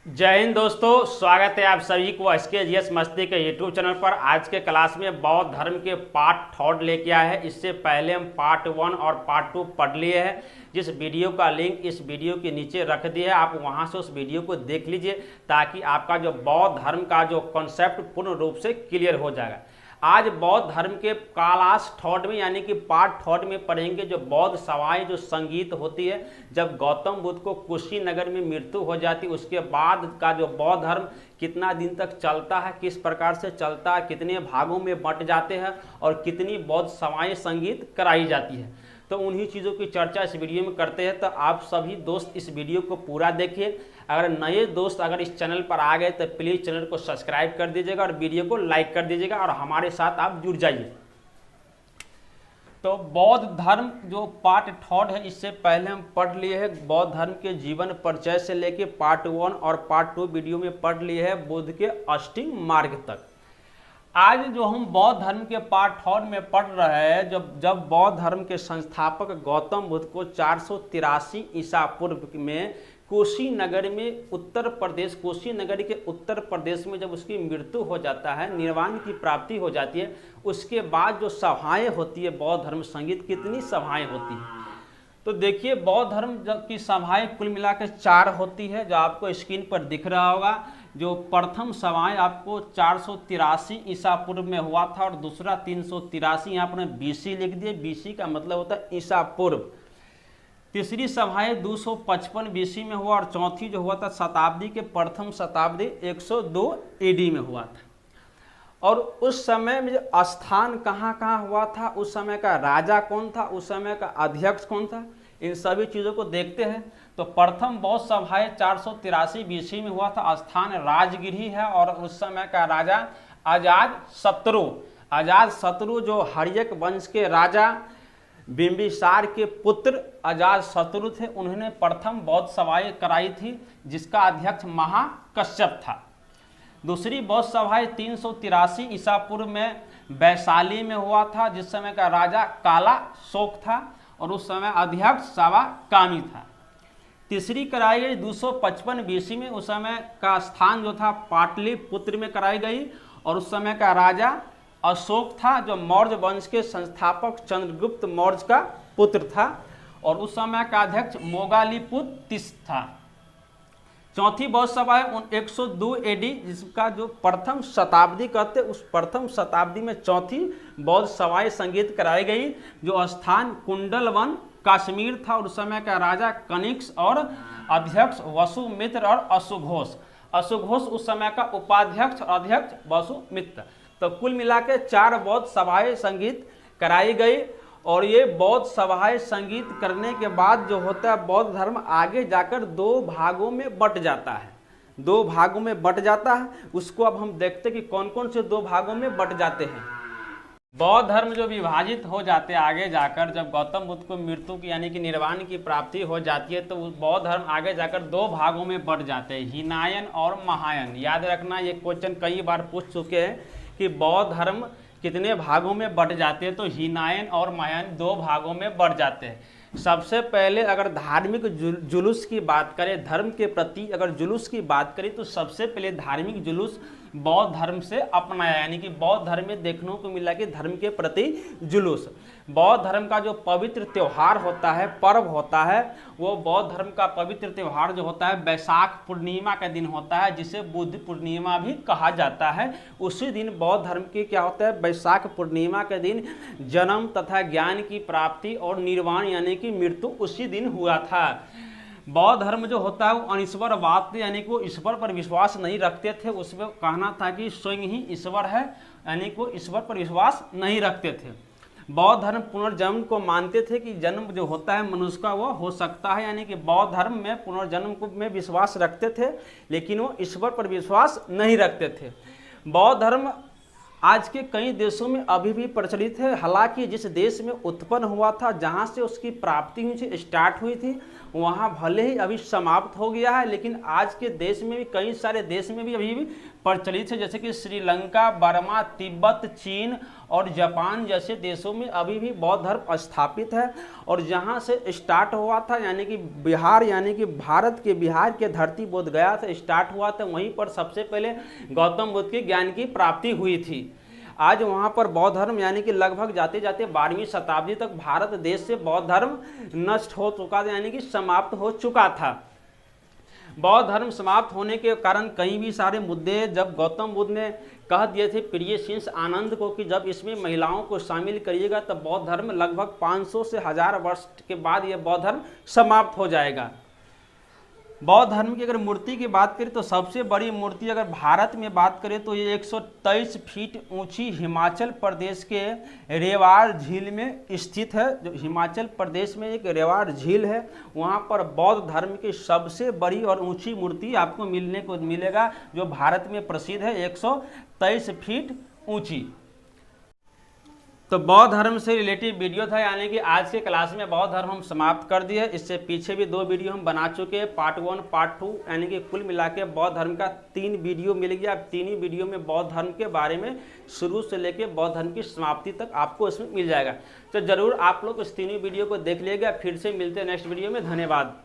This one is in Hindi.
जय हिंद दोस्तों, स्वागत है आप सभी को SKGS मस्ती के यूट्यूब चैनल पर। आज के क्लास में बौद्ध धर्म के पार्ट थर्ड लेके आए हैं। इससे पहले हम पार्ट 1 और पार्ट 2 पढ़ लिए हैं, जिस वीडियो का लिंक इस वीडियो के नीचे रख दिया है। आप वहां से उस वीडियो को देख लीजिए ताकि आपका जो बौद्ध धर्म का जो कॉन्सेप्ट पूर्ण रूप से क्लियर हो जाएगा। आज बौद्ध धर्म के क्लास थर्ड में यानी कि पार्ट थर्ड में पढ़ेंगे जो बौद्ध सवाई जो संगीत होती है। जब गौतम बुद्ध को कुशीनगर में मृत्यु हो जाती उसके बाद का जो बौद्ध धर्म कितना दिन तक चलता है, किस प्रकार से चलता है, कितने भागों में बंट जाते हैं और कितनी बौद्ध सवाई संगीत कराई जाती है, तो उन्हीं चीज़ों की चर्चा इस वीडियो में करते हैं। तो आप सभी दोस्त इस वीडियो को पूरा देखिए। अगर नए दोस्त अगर इस चैनल पर आ गए तो प्लीज़ चैनल को सब्सक्राइब कर दीजिएगा और वीडियो को लाइक कर दीजिएगा और हमारे साथ आप जुड़ जाइए। तो बौद्ध धर्म जो पार्ट थर्ड है, इससे पहले हम पढ़ लिए हैं बौद्ध धर्म के जीवन परिचय से लेके पार्ट 1 और पार्ट 2 वीडियो में पढ़ लिए हैं बुद्ध के अष्टांग मार्ग तक। आज जो हम बौद्ध धर्म के पार्ट थर्ड में पढ़ रहे हैं, जब बौद्ध धर्म के संस्थापक गौतम बुद्ध को 483 ईसा पूर्व में कुशीनगर में उत्तर प्रदेश, कुशीनगर के उत्तर प्रदेश में जब उसकी मृत्यु हो जाता है, निर्वाण की प्राप्ति हो जाती है, उसके बाद जो सभाएं होती है बौद्ध धर्म संगीत, कितनी सभाएं होती हैं तो देखिए बौद्ध धर्म की सभाएं कुल मिलाकर 4 होती है, जो आपको स्क्रीन पर दिख रहा होगा। जो प्रथम सभाएं आपको 483 ईसा पूर्व में हुआ था और दूसरा 383, यहाँ पर BC लिख दिए, BC का मतलब होता है ईसा पूर्व। तीसरी सभाएं 255 BC में हुआ और चौथी जो हुआ था शताब्दी के प्रथम शताब्दी 102 AD में हुआ था। और उस समय में जो स्थान कहाँ कहाँ हुआ था, उस समय का राजा कौन था, उस समय का अध्यक्ष कौन था, इन सभी चीज़ों को देखते हैं। तो प्रथम बौद्ध सभाएं 483 BC में हुआ था, स्थान राजगिरी है और उस समय का राजा अजातशत्रु जो हर्यक वंश के राजा बिंबिसार के पुत्र अजातशत्रु थे, उन्होंने प्रथम बौद्ध सभाएं कराई थी, जिसका अध्यक्ष महाकश्यप था। दूसरी बौद्ध सभाएं 383 ईसा पूर्व में वैशाली में हुआ था, जिस समय का राजा काला शोक था और उस समय अध्यक्ष सावाकामी था। तीसरी कराई गई 255 BC में, उस समय का स्थान जो था पाटलिपुत्र में कराई गई और उस समय का राजा अशोक था, जो मौर्य वंश के संस्थापक चंद्रगुप्त मौर्य का पुत्र था और उस समय का अध्यक्ष मोगालीपुत्र तिस था। चौथी बौद्ध सभा है 102 AD, जिसका जो प्रथम शताब्दी कहते, उस प्रथम शताब्दी में चौथी बौद्ध सभाएं संगीत कराई गई, जो स्थान कुंडलवन कश्मीर था और उस समय का राजा कनिष्क और अध्यक्ष वसुमित्र और अशुघोष उस समय का उपाध्यक्ष और अध्यक्ष वसुमित्र। तो कुल मिलाकर 4 बौद्ध सभाएं संगीत कराई गई और ये बौद्ध सभाएं संगीत करने के बाद जो होता है बौद्ध धर्म आगे जाकर 2 भागों में बंट जाता है। 2 भागों में बंट जाता है, उसको अब हम देखते हैं कि कौन कौन से 2 भागों में बंट जाते हैं। बौद्ध धर्म जो विभाजित हो जाते हैं आगे जाकर, जब गौतम बुद्ध को मृत्यु की यानी कि निर्वाण की प्राप्ति हो जाती है, तो बौद्ध धर्म आगे जाकर 2 भागों में बंट जाते हैं, हीनायन और महायान। याद रखना, ये क्वेश्चन कई बार पूछ चुके हैं कि बौद्ध धर्म कितने भागों में बंट जाते हैं, तो हीनायन और महायान 2 भागों में बंट जाते हैं। सबसे पहले अगर धार्मिक जुलूस की बात करें, धर्म के प्रति अगर जुलूस की बात करें, तो सबसे पहले धार्मिक जुलूस बौद्ध धर्म से अपनाया, यानी कि बौद्ध धर्म में देखने को मिला कि धर्म के प्रति जुलूस। बौद्ध धर्म का जो पवित्र त्यौहार होता है, पर्व होता है, वो बौद्ध धर्म का पवित्र त्यौहार जो होता है वैशाख पूर्णिमा का दिन होता है, जिसे बुद्ध पूर्णिमा भी कहा जाता है। उसी दिन बौद्ध धर्म की क्या होता है, वैशाख पूर्णिमा के दिन जन्म तथा ज्ञान की प्राप्ति और निर्वाण यानी कि मृत्यु उसी दिन हुआ था। बौद्ध धर्म जो होता है वो अनिश्वरवाद यानी कि वो ईश्वर पर विश्वास नहीं रखते थे, उसमें कहना था कि स्वयं ही ईश्वर है, यानी कि वो ईश्वर पर विश्वास नहीं रखते थे। बौद्ध धर्म पुनर्जन्म को मानते थे कि जन्म जो होता है मनुष्य का वो हो सकता है, यानी कि बौद्ध धर्म में पुनर्जन्म को में विश्वास रखते थे, लेकिन वो ईश्वर पर विश्वास नहीं रखते थे। बौद्ध धर्म आज के कई देशों में अभी भी प्रचलित है। हालांकि जिस देश में उत्पन्न हुआ था, जहां से उसकी प्राप्ति हुई थी, स्टार्ट हुई थी, वहाँ भले ही अभी समाप्त हो गया है, लेकिन आज के देश में भी, कई सारे देश में भी अभी भी प्रचलित है, जैसे कि श्रीलंका, बर्मा, तिब्बत, चीन और जापान जैसे देशों में अभी भी बौद्ध धर्म स्थापित है। और जहाँ से स्टार्ट हुआ था, यानी कि बिहार, यानी कि भारत के बिहार के धरती बोध गया से स्टार्ट हुआ था, वहीं पर सबसे पहले गौतम बुद्ध के ज्ञान की प्राप्ति हुई थी। आज वहाँ पर बौद्ध धर्म, यानी कि लगभग जाते जाते 12वीं शताब्दी तक भारत देश से बौद्ध धर्म नष्ट हो चुका था, यानी कि समाप्त हो चुका था। बौद्ध धर्म समाप्त होने के कारण कई भी सारे मुद्दे, जब गौतम बुद्ध ने कह दिए थे प्रिय शिष्य आनंद को कि जब इसमें महिलाओं को शामिल करिएगा तब बौद्ध धर्म लगभग 500 से 1000 वर्ष के बाद यह बौद्ध धर्म समाप्त हो जाएगा। बौद्ध धर्म की अगर मूर्ति की बात करें तो सबसे बड़ी मूर्ति अगर भारत में बात करें तो ये 123 फीट ऊंची हिमाचल प्रदेश के रेवाड़ झील में स्थित है। जो हिमाचल प्रदेश में एक रेवाड़ झील है, वहाँ पर बौद्ध धर्म की सबसे बड़ी और ऊंची मूर्ति आपको मिलने को मिलेगा, जो भारत में प्रसिद्ध है, 123 फीट ऊंची। तो बौद्ध धर्म से रिलेटेड वीडियो था, यानी कि आज के क्लास में बौद्ध धर्म हम समाप्त कर दिए। इससे पीछे भी 2 वीडियो हम बना चुके हैं, पार्ट 1 पार्ट 2, यानी कि कुल मिला के बौद्ध धर्म का 3 वीडियो मिल गया। अब 3 ही वीडियो में बौद्ध धर्म के बारे में शुरू से लेकर बौद्ध धर्म की समाप्ति तक आपको इसमें मिल जाएगा। तो जरूर आप लोग इस 3 वीडियो को देख लीजिएगा। फिर से मिलते हैं नेक्स्ट वीडियो में। धन्यवाद।